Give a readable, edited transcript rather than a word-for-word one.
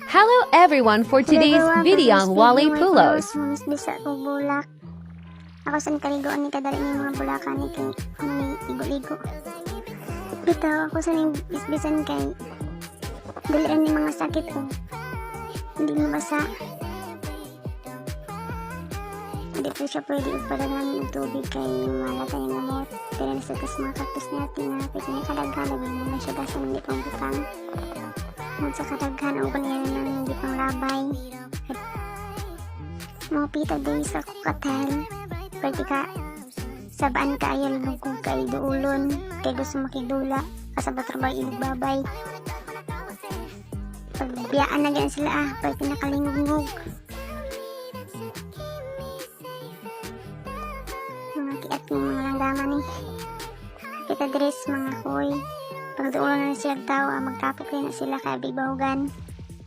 Hello everyone, for today's video ang Wally Pulos. Mas bisa ko bulak. Ako sa kaligoan ni kadali ni mga bulakan ni kay ni igo-igo. Bitaw ako sa ning bisbisan kay dalian ni mga sakit ko. Hindi mabasa. Hindi po siya pwede ipadaghan ng tubig kay malatay ng gamot. Pero nasa mga kaktus natin na pwede na kadaghan na siya basa hindi pang butang. Nang sa kadaghan ang kanya ng hindi pang labay. Mga pita day sa kukatal. Pwede ka sabaan ka ayal lugog ka iduulon. Kaya gusto makidula. Kasabat trabaho ilugbabay. Pagbiyaan na ganyan sila pwede nakalingog-ngog. Mga kiat ng mga langgaman Pita dress mga koy. Pag duulan na siya tao, magkapit kayo na sila kaya bibahugan.